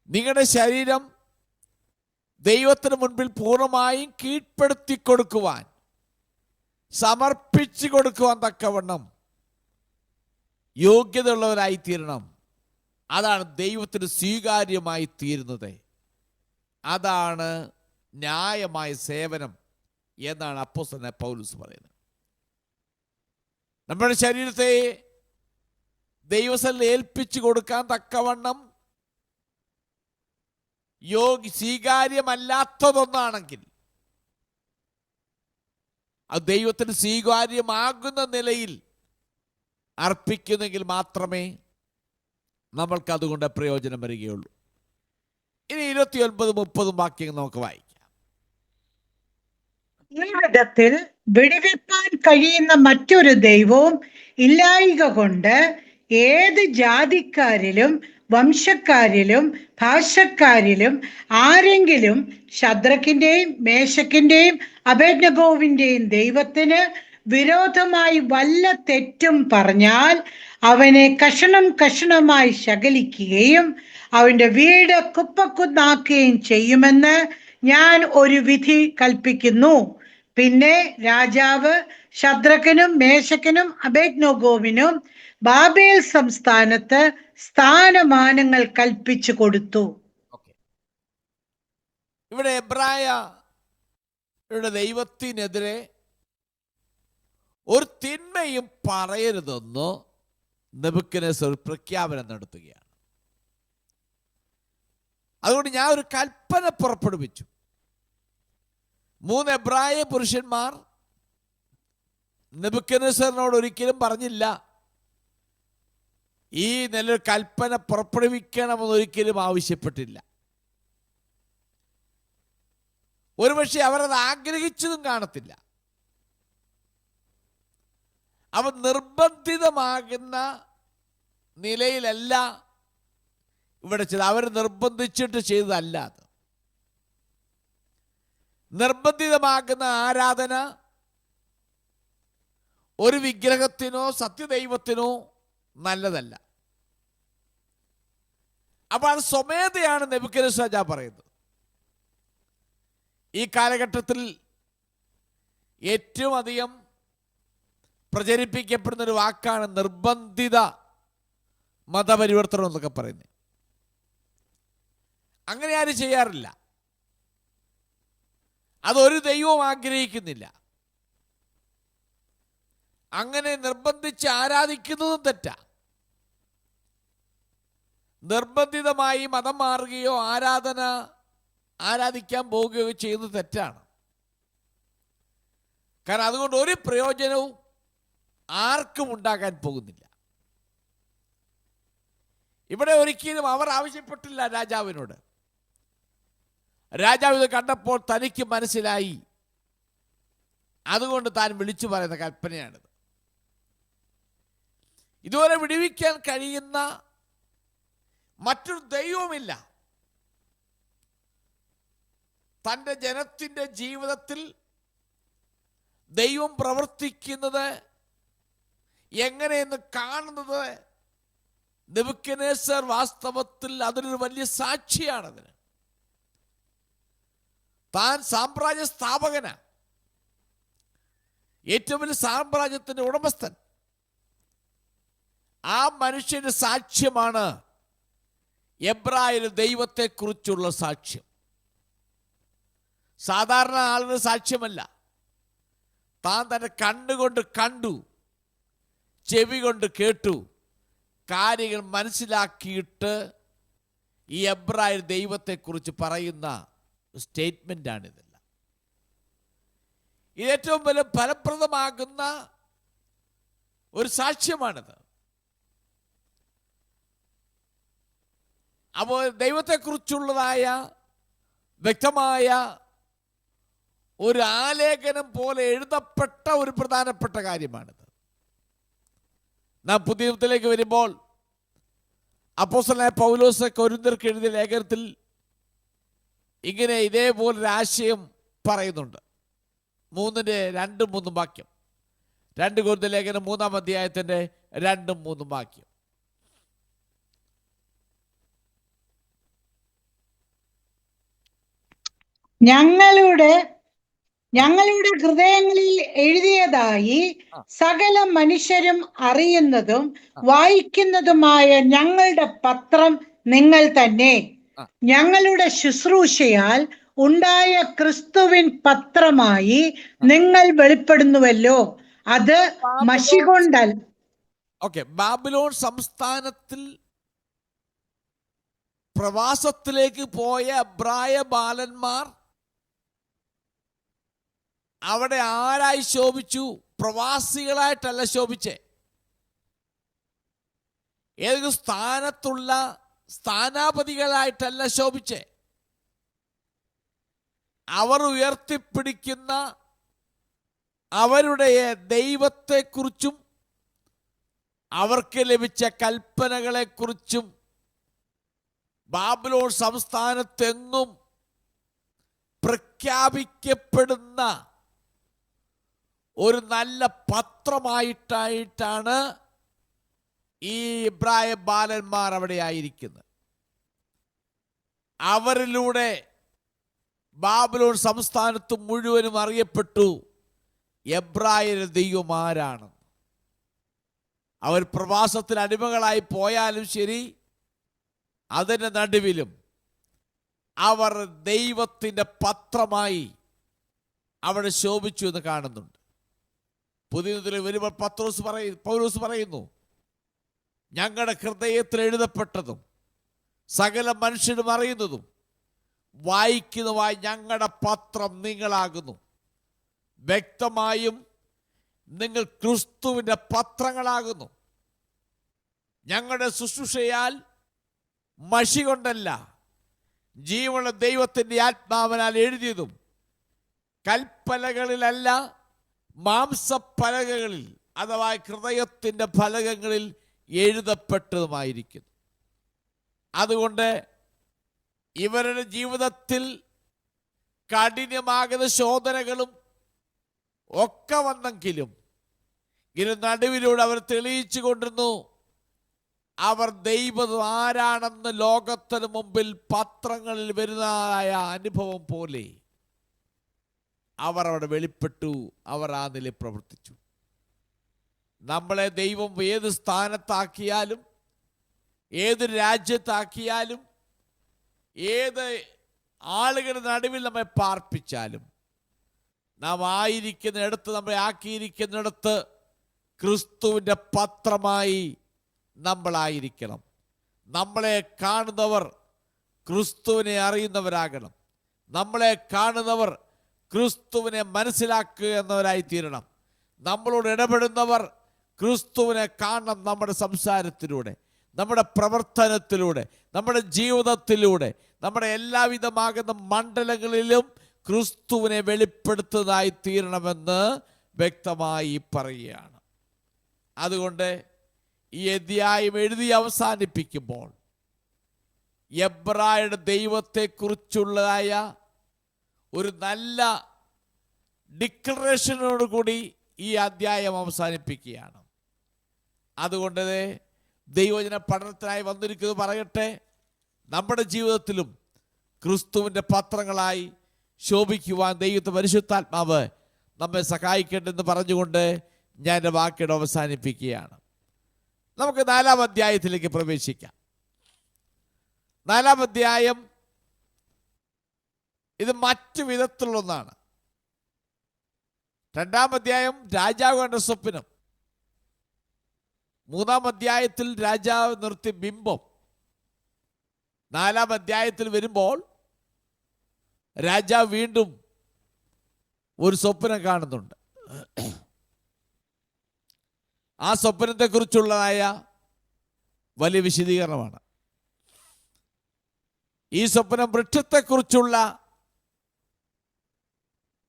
നിങ്ങളുടെ ശരീരം ദൈവത്തിന് മുൻപിൽ പൂർണ്ണമായും കീഴ്പ്പെടുത്തി കൊടുക്കുവാൻ, സമർപ്പിച്ചു കൊടുക്കുവാൻ തക്കവണ്ണം യോഗ്യതയുള്ളവരായി തീരണം. അതാണ് ദൈവത്തിന് സ്വീകാര്യമായി തീരുന്നത്. അതാണ് ന്യായമായ സേവനം എന്നാണ് അപ്പോസ്തലനായ പൗലോസ് പറയുന്നത്. നമ്മുടെ ശരീരത്തെ ദൈവസന്നിധിയിൽ ഏൽപ്പിച്ചു കൊടുക്കാൻ തക്കവണ്ണം സ്വീകാര്യമല്ലാത്തതൊന്നാണെങ്കിൽ, അത് ദൈവത്തിന് സ്വീകാര്യമാകുന്ന നിലയിൽ അർപ്പിക്കുന്നെങ്കിൽ മാത്രമേ നമ്മൾക്ക് അതുകൊണ്ട് പ്രയോജനം വരികയുള്ളൂ. ഇനി 29-30 വാക്യങ്ങൾ നമുക്ക് വായിക്കാം. ഈ വിധത്തിൽ വെടിവെപ്പാൻ കഴിയുന്ന മറ്റൊരു ദൈവവും ഇല്ലായിക കൊണ്ട് ഏത് ജാതിക്കാരിലും വംശക്കാരിലും ഭാഷക്കാരിലും ആരെങ്കിലും ശദ്രക്കിന്റെയും മേശക്കിന്റെയും അബേദ്നെഗോവിന്റെയും ദൈവത്തിന് വിരോധമായി വല്ല തെറ്റും പറഞ്ഞാൽ അവനെ കഷണം കഷണമായി ശകലിക്കുകയും അവന്റെ വീട് കുപ്പക്കുന്നാക്കുകയും ചെയ്യുമെന്ന് ഞാൻ ഒരു വിധി കൽപ്പിക്കുന്നു. പിന്നെ രാജാവ് ശദ്രക്കിനും മേശക്കിനും അബേദ്നെഗോവിനും ബാബേൽ സംസ്ഥാനത്ത് സ്ഥാനമാനങ്ങൾ കൽപ്പിച്ചു കൊടുത്തു. ഇവിടെ എബ്രായരുടെ ദൈവത്തിനെതിരെ ഒരു തിന്മയും പറയരുതെന്ന് നെബൂഖദ്നേസർ പ്രഖ്യാപനം നടത്തുകയാണ്. അതുകൊണ്ട് ഞാൻ ഒരു കൽപ്പന പുറപ്പെടുവിച്ചു. 3 എബ്രായ പുരുഷന്മാർ നെബൂഖദ്നേസറിനോട് ഒരിക്കലും പറഞ്ഞില്ല, ഈ നല്ലൊരു കൽപ്പന പുറപ്പെടുവിക്കണമെന്ന് ഒരിക്കലും ആവശ്യപ്പെട്ടില്ല. ഒരുപക്ഷെ അവരത് ആഗ്രഹിച്ചതും കാണത്തില്ല. അവ നിർബന്ധിതമാകുന്ന നിലയിലല്ല ഇവിടെ ചെയ്ത്, അവർ നിർബന്ധിച്ചിട്ട് ചെയ്തതല്ല അത്. നിർബന്ധിതമാകുന്ന ആരാധന ഒരു വിഗ്രഹത്തിനോ സത്യദൈവത്തിനോ നല്ലതല്ല. അപ്പോൾ അത് സ്വമേധയാണ് നെബൂഖദ്നേസർ രാജാവ് പറയുന്നത്. ഈ കാലഘട്ടത്തിൽ ഏറ്റവും അധികം പ്രചരിപ്പിക്കപ്പെടുന്ന ഒരു വാക്കാണ് നിർബന്ധിത മതപരിവർത്തനം എന്നൊക്കെ പറയുന്നത്. അങ്ങനെ ആരും ചെയ്യാറില്ല. അതൊരു ദൈവവും ആഗ്രഹിക്കുന്നില്ല. അങ്ങനെ നിർബന്ധിച്ച് ആരാധിക്കുന്നതും തെറ്റാ. നിർബന്ധിതമായി മതം മാറുകയോ ആരാധിക്കാൻ പോവുകയോ ചെയ്യുന്നത് തെറ്റാണ്. കാരണം അതുകൊണ്ട് ഒരു പ്രയോജനവും ആർക്കും ഉണ്ടാകാൻ പോകുന്നില്ല. ഇവിടെ ഒരിക്കലും അവർ ആവശ്യപ്പെട്ടില്ല രാജാവിനോട്. രാജാവ് ഇത് കണ്ടപ്പോൾ തനിക്ക് മനസ്സിലായി. അതുകൊണ്ട് താൻ വിളിച്ചു പറയുന്ന കൽപ്പനയാണിത്. ഇതുവരെ വിടുവിക്കാൻ കഴിയുന്ന മറ്റൊരു ദൈവവുമില്ല. തൻ്റെ ജനത്തിൻ്റെ ജീവിതത്തിൽ ദൈവം പ്രവർത്തിക്കുന്നത് എങ്ങനെയെന്ന് കാണുന്നത് നെബൂഖദ്നേസർ വാസ്തവത്തിൽ അതിനൊരു വലിയ സാക്ഷിയാണതിന്. താൻ സാമ്രാജ്യ സ്ഥാപകനാണ്, ഏറ്റവും വലിയ സാമ്രാജ്യത്തിൻ്റെ ഉടമസ്ഥൻ. ആ മനുഷ്യന്റെ സാക്ഷ്യമാണ് എബ്രായർ ദൈവത്തെക്കുറിച്ചുള്ള സാക്ഷ്യം. സാധാരണ ആളുടെ സാക്ഷ്യമല്ല. താൻ തൻ്റെ കണ്ണുകൊണ്ട് കണ്ടു, ചെവി കൊണ്ട് കേട്ടു, കാര്യങ്ങൾ മനസ്സിലാക്കിയിട്ട് ഈ എബ്രായർ ദൈവത്തെക്കുറിച്ച് പറയുന്ന സ്റ്റേറ്റ്മെൻ്റാണിതെല്ലാം. ഇത് ഏറ്റവും വലിയ ഫലപ്രദമാകുന്ന ഒരു സാക്ഷ്യമാണിത്. അപ്പോൾ ദൈവത്തെക്കുറിച്ചുള്ളതായ വ്യക്തമായ ഒരു ആലേഖനം പോലെ എഴുതപ്പെട്ട ഒരു പ്രധാനപ്പെട്ട കാര്യമാണിത്. നാം പുതിയ നിയമത്തിലേക്ക് വരുമ്പോൾ അപ്പോസ്തലനായ പൗലോസ് കൊരിന്ത്യർക്ക് എഴുതിയ ലേഖനത്തിൽ ഇങ്ങനെ ഇതേപോലൊരു ആശയം പറയുന്നുണ്ട്. 3:2-3 വാക്യം. 2 കൊരിന്ത്യർ ലേഖനം 3-ാം അധ്യായത്തിൻ്റെ 2-3 വാക്യം. ഞങ്ങളുടെ ഹൃദയങ്ങളിൽ എഴുതിയതായി സകല മനുഷ്യരും അറിയുന്നതും വായിക്കുന്നതുമായ ഞങ്ങളുടെ പത്രം നിങ്ങൾ തന്നെ. ഞങ്ങളുടെ ശുശ്രൂഷയാൽ ഉണ്ടായ ക്രിസ്തുവിൻ പത്രമായി നിങ്ങൾ വെളിപ്പെടുന്നുവല്ലോ. അത് മഷി കൊണ്ടല്ല. ബാബിലോൺ സംസ്ഥാനത്തിൽ പ്രവാസത്തിലേക്ക് പോയ എബ്രായ ബാലന്മാർ അവിടെ ആരായി ശോഭിച്ചു? പ്രവാസികളായിട്ടല്ല ശോഭിച്ചേ. ഏതൊരു സ്ഥാനത്തുള്ള സ്ഥാനാപതികളായിട്ടല്ല ശോഭിച്ചേ. അവർ ഉയർത്തിപ്പിടിക്കുന്ന അവരുടെ ദൈവത്തെക്കുറിച്ചും അവർക്ക് ലഭിച്ച കൽപ്പനകളെക്കുറിച്ചും ബാബിലോൺ സംസ്ഥാനത്തെങ്ങും പ്രഖ്യാപിക്കപ്പെടുന്ന ഒരു നല്ല പത്രമായിട്ടാണ് ഈ എബ്രായ ബാലന്മാർ അവിടെ ആയിരിക്കുന്നത്. അവരിലൂടെ ബാബിലോൺ സംസ്ഥാനത്ത് മുഴുവനും അറിയപ്പെട്ടു എബ്രായരുടെ ദൈവം ആരാണ്. അവർ പ്രവാസത്തിന് അടിമകളായി പോയാലും ശരി, അതിൻ്റെ നടുവിലും അവർ ദൈവത്തിൻ്റെ പത്രമായി അവിടെ ശോഭിച്ചു എന്ന് കാണുന്നുണ്ട്. പുതിയ നിയമത്തിൽ വരുമ്പോൾ പൗലോസ് പറയുന്നു, ഞങ്ങളുടെ ഹൃദയത്തിൽ എഴുതപ്പെട്ടതും സകല മനുഷ്യരും അറിയുന്നതും വായിക്കുന്നതുമായി ഞങ്ങളുടെ പത്രം നിങ്ങളാകുന്നു. വ്യക്തമായും നിങ്ങൾ ക്രിസ്തുവിൻ്റെ പത്രങ്ങളാകുന്നു. ഞങ്ങളുടെ ശുശ്രൂഷയാൽ മഷി കൊണ്ടല്ല, ജീവനുള്ള ദൈവത്തിൻ്റെ ആത്മാവിനാൽ എഴുതിയതും കൽപ്പലകളിലല്ല, മാംസപ്പലകകളിൽ അഥവാ ഹൃദയത്തിൻ്റെ ഫലകങ്ങളിൽ എഴുതപ്പെട്ടതുമായിരിക്കുന്നു. അതുകൊണ്ട് ഇവരുടെ ജീവിതത്തിൽ കഠിനമാകുന്ന ശോധനകളും ഒക്കെ വന്നെങ്കിലും ഇതിന് നടുവിലൂടെ അവർ തെളിയിച്ചു കൊണ്ടിരുന്നു അവർ ദൈവം ആരാണെന്ന് ലോകത്തിന് മുമ്പിൽ പത്രങ്ങളിൽ വരുന്നതായ അനുഭവം പോലെ അവർ അവിടെ വെളിപ്പെട്ടു. അവർ ആ നിലയിൽ പ്രവർത്തിച്ചു. നമ്മളെ ദൈവം ഏത് സ്ഥാനത്താക്കിയാലും, ഏത് രാജ്യത്താക്കിയാലും, ഏത് ആളുകളുടെ നടുവിൽ നമ്മെ പാർപ്പിച്ചാലും, നാം ആയിരിക്കുന്നിടത്ത്, നമ്മെ ആക്കിയിരിക്കുന്നിടത്ത് ക്രിസ്തുവിൻ്റെ പത്രമായി നമ്മളായിരിക്കണം. നമ്മളെ കാണുന്നവർ ക്രിസ്തുവിനെ അറിയുന്നവരാകണം. നമ്മളെ കാണുന്നവർ ക്രിസ്തുവിനെ മനസ്സിലാക്കുക എന്നവരായി തീരണം. നമ്മളോട് ഇടപെടുന്നവർ ക്രിസ്തുവിനെ കാണണം. നമ്മുടെ സംസാരത്തിലൂടെ, നമ്മുടെ പ്രവർത്തനത്തിലൂടെ, നമ്മുടെ ജീവിതത്തിലൂടെ, നമ്മുടെ എല്ലാവിധമാകുന്ന മണ്ഡലങ്ങളിലും ക്രിസ്തുവിനെ വെളിപ്പെടുത്തുന്നതായി തീരണമെന്ന് വ്യക്തമായി പറയുകയാണ്. അതുകൊണ്ട് ഈ അധ്യായം എഴുതി അവസാനിപ്പിക്കുമ്പോൾ എബ്രായരുടെ ദൈവത്തെക്കുറിച്ചുള്ളതായ ഒരു നല്ല ഡിക്ലറേഷനോട് കൂടി ഈ അധ്യായം അവസാനിപ്പിക്കുകയാണ്. അതുകൊണ്ട് ദൈവവചന പഠനത്തിനായി വന്നിരിക്കുന്നത് പറയട്ടെ, നമ്മുടെ ജീവിതത്തിലും ക്രിസ്തുവിൻ്റെ പത്രങ്ങളായി ശോഭിക്കുവാൻ ദൈവത്തെ പരിശുദ്ധാത്മാവ് നമ്മെ സഹായിക്കട്ടെന്ന് പറഞ്ഞുകൊണ്ട് ഞാൻ എൻ്റെ വാക്കിയുടെ അവസാനിപ്പിക്കുകയാണ്. നമുക്ക് 4-ാം അധ്യായത്തിലേക്ക് പ്രവേശിക്കാം. 4-ാം അധ്യായം ഇത് മറ്റു വിധത്തിലുള്ള ഒന്നാണ്. 2-ാം അധ്യായം രാജാവ് കണ്ട സ്വപ്നം. 3-ാം അധ്യായത്തിൽ രാജാവ് നിർത്തി ബിംബം. 4-ാം അധ്യായത്തിൽ വരുമ്പോൾ രാജാവ് വീണ്ടും ഒരു സ്വപ്നം കാണുന്നുണ്ട്. ആ സ്വപ്നത്തെക്കുറിച്ചുള്ളതായ വലിയ വിശദീകരണമാണ്. ഈ സ്വപ്നം വൃക്ഷത്തെക്കുറിച്ചുള്ള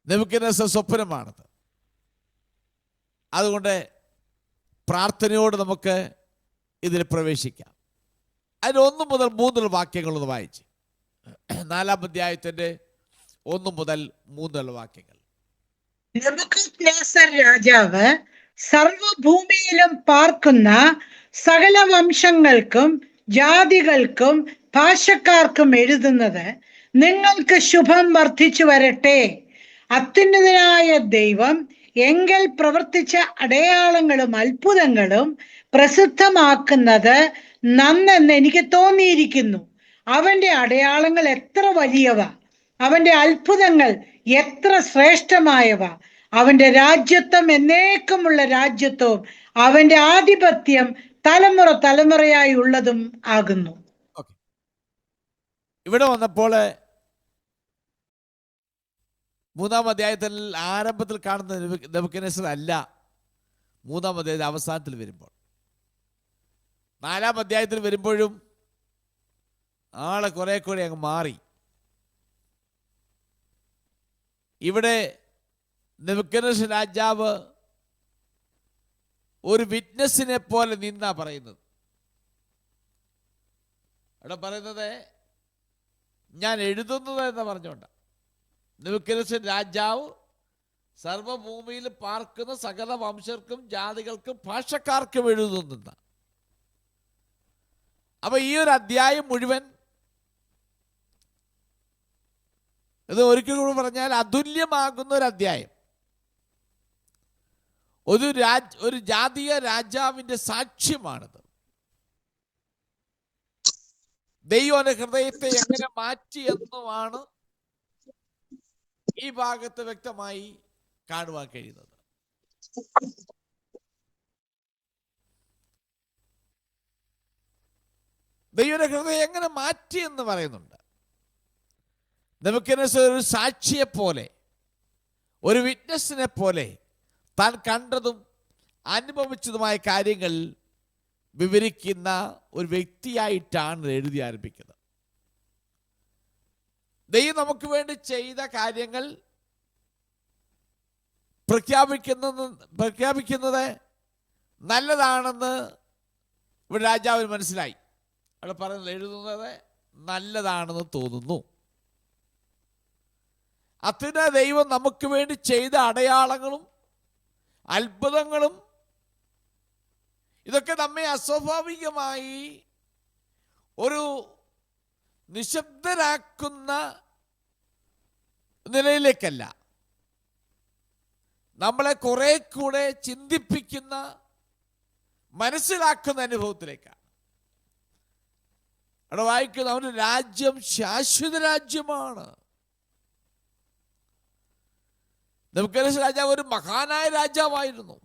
നെബൂഖദ്നേസർ സ്വപ്നമാണത്. അതുകൊണ്ട് പ്രാർത്ഥനയോട് നമുക്ക് ഇതിൽ പ്രവേശിക്കാം. അതിന് 1 മുതൽ 3 വാക്യങ്ങളൊന്ന് വായിച്ച് 4-ാം അധ്യായത്തിൻ്റെ 1 മുതൽ 3 വാക്യങ്ങൾ. നെബൂഖദ്നേസർ രാജാവ് സർവഭൂമിയിലും പാർക്കുന്ന സകല വംശങ്ങൾക്കും ജാതികൾക്കും ഭാഷക്കാർക്കും എഴുതുന്നത്, നിങ്ങൾക്ക് ശുഭം വർദ്ധിച്ചു വരട്ടെ. അത്യുന്നതനായ ദൈവം എങ്കിൽ പ്രവർത്തിച്ച അടയാളങ്ങളും അത്ഭുതങ്ങളും പ്രസിദ്ധമാക്കുന്നത് നന്നെന്ന് എനിക്ക് തോന്നിയിരിക്കുന്നു. അവന്റെ അടയാളങ്ങൾ എത്ര വലിയവ, അവന്റെ അത്ഭുതങ്ങൾ എത്ര ശ്രേഷ്ഠമായവ. അവന്റെ രാജ്യത്വം എന്നേക്കുമുള്ള രാജ്യത്വവും അവന്റെ ആധിപത്യം തലമുറ തലമുറയായി ഉള്ളതും ആകുന്നു. ഇവിടെ വന്നപ്പോൾ 3-ാം അധ്യായത്തിൽ ആരംഭത്തിൽ കാണുന്ന നെബൂഖദ്നേസർ അല്ല 3-ാം അധ്യായത്തിൽ അവസാനത്തിൽ വരുമ്പോൾ. 4-ാം അധ്യായത്തിൽ വരുമ്പോഴും ആളെ കുറെ കൂടി അങ്ങ് മാറി. ഇവിടെ നെബൂഖദ്നേസർ രാജാവ് ഒരു വിറ്റ്നസിനെ പോലെ നിന്നാ പറയുന്നത്. അവിടെ പറയുന്നത് ഞാൻ എഴുതുന്നത് എന്ന് പറഞ്ഞുകൊണ്ട് നെബൂഖദ്നേസർ രാജാവ് സർവഭൂമിയിൽ പാർക്കുന്ന സകല വംശർക്കും ജാതികൾക്കും ഭാഷക്കാർക്കും എഴുതുന്ന. അപ്പൊ ഈ ഒരു അധ്യായം മുഴുവൻ ഇത് ഒരിക്കൽ കൂടി പറഞ്ഞാൽ അതുല്യമാകുന്ന ഒരു അധ്യായം. ഒരു ജാതീയ രാജാവിന്റെ സാക്ഷ്യമാണിത്. ദൈവന്റെ ഹൃദയത്തെ എങ്ങനെ മാറ്റി എന്നുമാണ് ഈ ഭാഗത്ത് വ്യക്തമായി കാണുവാൻ കഴിയുന്നത്. ദൈവന്റെ ഹൃദയം എങ്ങനെ മാറ്റി എന്ന് പറയുന്നുണ്ട്. നെബൂഖദ്നേസർ ഒരു സാക്ഷിയെ പോലെ, ഒരു വിറ്റ്നസിനെ പോലെ താൻ കണ്ടതും അനുഭവിച്ചതുമായ കാര്യങ്ങൾ വിവരിക്കുന്ന ഒരു വ്യക്തിയായിട്ടാണ് എഴുതി ആരംഭിക്കുന്നത്. ദൈവം നമുക്ക് വേണ്ടി ചെയ്ത കാര്യങ്ങൾ പ്രഖ്യാപിക്കുന്നത് നല്ലതാണെന്ന് ഇവിടെ രാജാവിന് മനസ്സിലായി. അവിടെ പറയുന്നത്, എഴുതുന്നത് നല്ലതാണെന്ന് തോന്നുന്നു. അത്യുന്ന ദൈവം നമുക്ക് വേണ്ടി ചെയ്ത അടയാളങ്ങളും അത്ഭുതങ്ങളും ഇതൊക്കെ നമ്മെ അസ്വാഭാവികമായി ഒരു നിശബ്ദരാക്കുന്ന നിലയിലേക്കല്ല, നമ്മളെ കുറെ കൂടെ ചിന്തിപ്പിക്കുന്ന, മനസ്സിലാക്കുന്ന അനുഭവത്തിലേക്കാണ്. അവിടെ വായിക്കുന്ന അവന്റെ രാജ്യം ശാശ്വത രാജ്യമാണ്. നെബൂഖദ്നേസർ രാജാവ് ഒരു മഹാനായ രാജാവായിരുന്നു,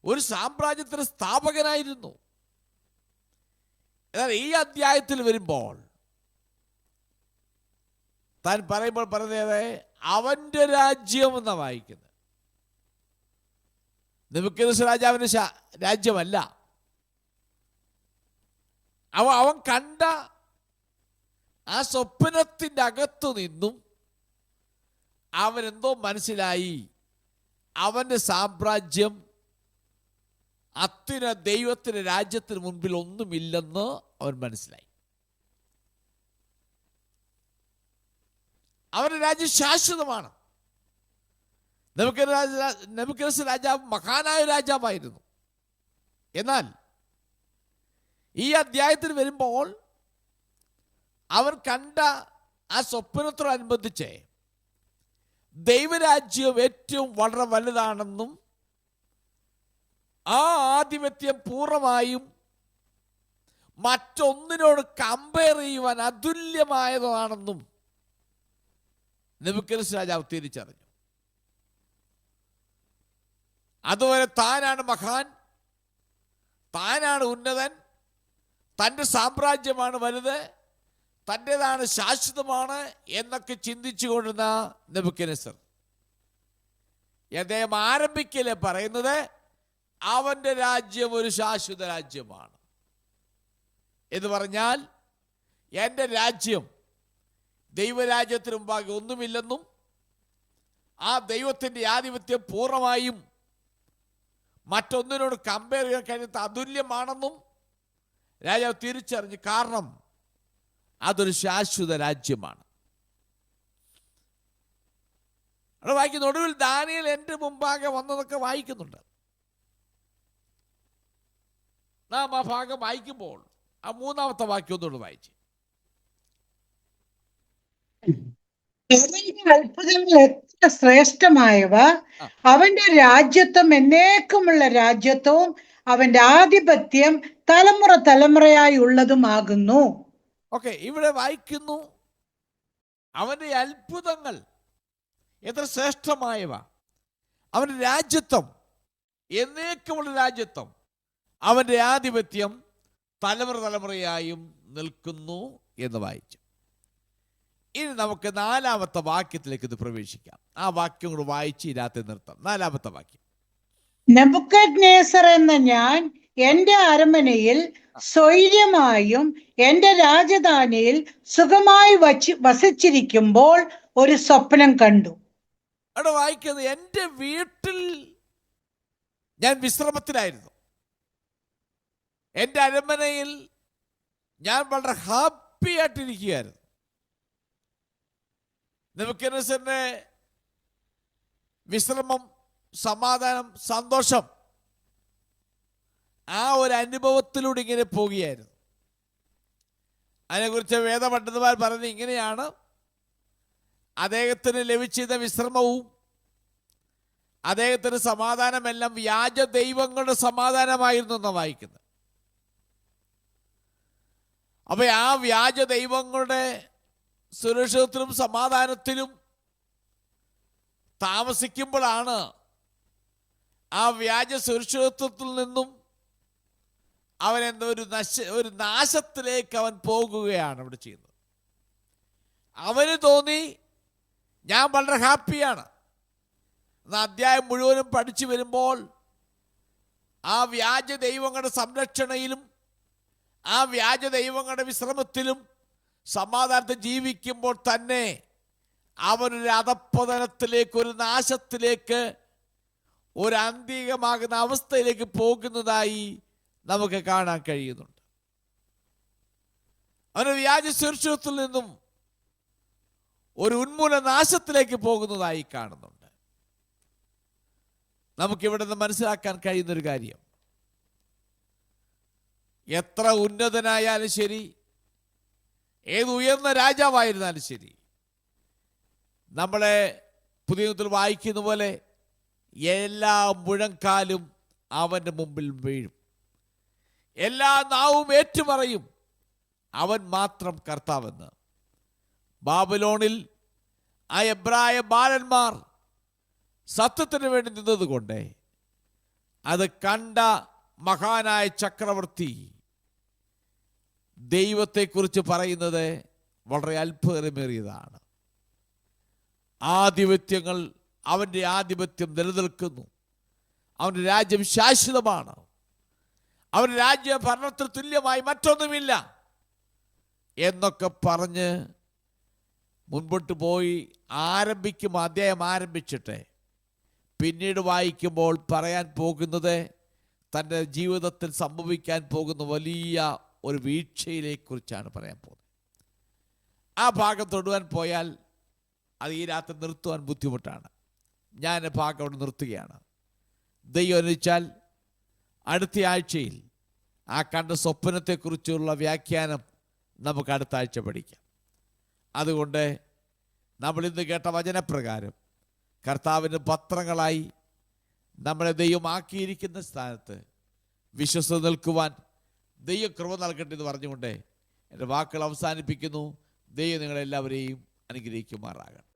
ഒരു സാമ്രാജ്യത്തിന് സ്ഥാപകനായിരുന്നു. എന്നാൽ ഈ അധ്യായത്തിൽ വരുമ്പോൾ താൻ പറയുന്നത് അവന്റെ രാജ്യം എന്നാണ് വായിക്കുന്നത്. നെബൂഖദ്നേസർ രാജാവിന്റെ രാജ്യമല്ല. അവൻ കണ്ട ആ സ്വപ്നത്തിൻ്റെ അകത്തു നിന്നും അവനെന്തോ മനസ്സിലായി, അവന്റെ സാമ്രാജ്യം അത്യുന്ന ദൈവത്തിന്റെ രാജ്യത്തിന് മുൻപിൽ ഒന്നുമില്ലെന്ന് അവൻ മനസ്സിലായി. അവന്റെ രാജ്യം ശാശ്വതമാണ്. നെബൂഖദ്നേസർ രാജാവ് മഹാനായ രാജാവായിരുന്നു. എന്നാൽ ഈ അധ്യായത്തിൽ വരുമ്പോൾ അവൻ കണ്ട ആ സ്വപ്നത്തോടനുബന്ധിച്ച് ദൈവരാജ്യം ഏറ്റവും വളരെ വലുതാണെന്നും ആ ആധിപത്യം പൂർണ്ണമായും മറ്റൊന്നിനോട് കമ്പയർ ചെയ്യുവാൻ അതുല്യമായതാണെന്നും നെബൂഖദ്നേസർ രാജാവ് തിരിച്ചറിഞ്ഞു. അതുവരെ താനാണ് മഹാൻ, താനാണ് ഉന്നതൻ, തൻ്റെ സാമ്രാജ്യമാണ് വലുത്, തൻ്റെതാണ് ശാശ്വതമാണ് എന്നൊക്കെ ചിന്തിച്ചു കൊണ്ടിരുന്ന നെബൂഖദ്നേസർ അദ്ദേഹം ആരംഭിക്കലേ പറയുന്നത് അവന്റെ രാജ്യം ഒരു ശാശ്വത രാജ്യമാണ് എന്ന് പറഞ്ഞാൽ, എൻ്റെ രാജ്യം ദൈവരാജ്യത്തിന് മുമ്പാകെ ഒന്നുമില്ലെന്നും ആ ദൈവത്തിൻ്റെ ആധിപത്യം പൂർണ്ണമായും മറ്റൊന്നിനോട് കമ്പയർ ചെയ്യാൻ കഴിയാത്ത അതുല്യമാണെന്നും രാജാവ് തിരിച്ചറിഞ്ഞു. കാരണം അതൊരു ശാശ്വത രാജ്യമാണ്. അവിടെ വായിക്കുന്ന ഒടുവിൽ ദാനിയേൽ എൻ്റെ മുമ്പാകെ വന്നതൊക്കെ വായിക്കുന്നുണ്ട്. നാം ആ ഭാഗം വായിക്കുമ്പോൾ ആ മൂന്നാമത്തെ വാക്യം ഒന്നുകൂടെ വായിച്ചു. അത്ഭുതങ്ങൾ എത്ര ശ്രേഷ്ഠമായവ, അവന്റെ രാജ്യത്വം എന്നേക്കുമുള്ള രാജ്യത്വവും അവന്റെ ആധിപത്യം തലമുറ തലമുറയായി ഉള്ളതുമാകുന്നു. ഓക്കെ, ഇവിടെ വായിക്കുന്നു അവന്റെ അത്ഭുതങ്ങൾ എത്ര ശ്രേഷ്ഠമായവ, അവന്റെ രാജ്യത്വം എന്നേക്കുമുള്ള രാജ്യത്വം, അവന്റെ ആധിപത്യം തലമുറ തലമുറയായും നിൽക്കുന്നു എന്ന് വായിച്ചു. ഇനി നമുക്ക് നാലാമത്തെ വാക്യത്തിലേക്ക് ഇത് പ്രവേശിക്കാം. ആ വാക്യം കൂടെ വായിച്ച് രാത്രി നിർത്താം. നാലാമത്തെ വാക്യം, നെബൂഖദ്നേസർ എന്ന ഞാൻ എന്റെ അരമനയിൽ സ്വൈര്യമായും എന്റെ രാജധാനിയിൽ സുഖമായി വസിച്ചിരിക്കുമ്പോൾ ഒരു സ്വപ്നം കണ്ടു. അവിടെ വായിക്കുന്നത് എൻ്റെ വീട്ടിൽ ഞാൻ വിശ്രമത്തിലായിരുന്നു, എൻ്റെ അരമനയിൽ ഞാൻ വളരെ ഹാപ്പി ആയിട്ടിരിക്കുകയായിരുന്നു. നെബൂഖദ്നേസറിന്റെ വിശ്രമം, സമാധാനം, സന്തോഷം ആ ഒരു അനുഭവത്തിലൂടെ ഇങ്ങനെ പോവുകയായിരുന്നു. അതിനെക്കുറിച്ച് വേദപണ്ഡിതന്മാർ പറയുന്നത് ഇങ്ങനെയാണ്: അദ്ദേഹത്തിന് ലഭിച്ചിരുന്ന വിശ്രമവും അദ്ദേഹത്തിന് സമാധാനമെല്ലാം വ്യാജ ദൈവങ്ങളുടെ സമാധാനമായിരുന്നു എന്ന് വായിക്കുന്നത്. അപ്പൊ ആ വ്യാജ ദൈവങ്ങളുടെ സുരക്ഷിതത്തിലും സമാധാനത്തിലും താമസിക്കുമ്പോഴാണ് ആ വ്യാജ സുരക്ഷിതത്വത്തിൽ നിന്നും അവൻ എന്തോ ഒരു നാശത്തിലേക്ക് അവൻ പോകുകയാണ് ഇവിടെ ചെയ്യുന്നത്. അവന് തോന്നി ഞാൻ വളരെ ഹാപ്പിയാണ്. അധ്യായം മുഴുവനും പഠിച്ചു വരുമ്പോൾ ആ വ്യാജ ദൈവങ്ങളുടെ സംരക്ഷണയിലും ആ വ്യാജ ദൈവങ്ങളുടെ വിശ്രമത്തിലും സമാധാനത്തിൽ ജീവിക്കുമ്പോൾ തന്നെ അവനൊരു അധപ്പതനത്തിലേക്ക്, ഒരു നാശത്തിലേക്ക്, ഒരു അന്തികമാകുന്ന അവസ്ഥയിലേക്ക് പോകുന്നതായി നമുക്ക് കാണാൻ കഴിയുന്നുണ്ട്. അവന് വ്യാജ സുരക്ഷിതത്വത്തിൽ നിന്നും ഒരു ഉന്മൂല നാശത്തിലേക്ക് പോകുന്നതായി കാണുന്നുണ്ട്. നമുക്കിവിടെ നിന്ന് മനസ്സിലാക്കാൻ കഴിയുന്നൊരു കാര്യം, എത്ര ഉന്നതനായാലും ശരി, ഏത് ഉയർന്ന രാജാവായിരുന്നാലും ശരി, നമ്മളെ പുതിയ നിയമത്തിൽ വായിക്കുന്ന പോലെ എല്ലാ മുഴങ്കാലും അവൻ്റെ മുമ്പിൽ വീഴും, എല്ലാ നാവും ഏറ്റുപറയും അവൻ മാത്രം കർത്താവെന്ന്. ബാബിലോണിൽ ആ എബ്രായ ബാലന്മാർ സത്യത്തിന് വേണ്ടി നിന്നതുകൊണ്ട് അത് കണ്ട മഹാനായ ചക്രവർത്തി ദൈവത്തെക്കുറിച്ച് പറയുന്നത് വളരെ അത്ഭുതമേറിയതാണ്. ആധിപത്യങ്ങൾ, അവൻ്റെ ആധിപത്യം നിലനിൽക്കുന്നു, അവൻ്റെ രാജ്യം ശാശ്വതമാണ്, അവൻ്റെ രാജ്യ ഭരണത്തിന് തുല്യമായി മറ്റൊന്നുമില്ല എന്നൊക്കെ പറഞ്ഞ് മുൻപോട്ട് പോയി അധ്യായം ആരംഭിച്ചിട്ട് പിന്നീട് വായിക്കുമ്പോൾ പറയാൻ പോകുന്നത് തൻ്റെ ജീവിതത്തിൽ സംഭവിക്കാൻ പോകുന്ന വലിയ ഒരു വീഴ്ചയിലെക്കുറിച്ചാണ് പറയാൻ പോകുന്നത്. ആ ഭാഗം തൊടുവാൻ പോയാൽ അത് ഈ രാത്രി നിർത്തുവാൻ ബുദ്ധിമുട്ടാണ്. ഞാൻ ഭാഗം അവിടെ നിർത്തുകയാണ്. ദൈവം അനുവദിച്ചാൽ അടുത്ത ആഴ്ചയിൽ ആ കണ്ട സ്വപ്നത്തെക്കുറിച്ചുള്ള വ്യാഖ്യാനം നമുക്ക് അടുത്ത ആഴ്ച പഠിക്കാം. അതുകൊണ്ട് നമ്മൾ ഇന്ന് കേട്ട വചനപ്രകാരം കർത്താവിൻ്റെ പത്രങ്ങളായി നമ്മളെ ദൈവമാക്കിയിരിക്കുന്ന സ്ഥാനത്ത് വിശ്വസ്ത നിൽക്കുവാൻ ദൈവം കൃപ നൽകട്ടെ എന്ന് പറഞ്ഞുകൊണ്ട് എൻ്റെ വാക്കുകൾ അവസാനിപ്പിക്കുന്നു. ദൈവം നിങ്ങളെല്ലാവരെയും അനുഗ്രഹിക്കുമാറാകട്ടെ.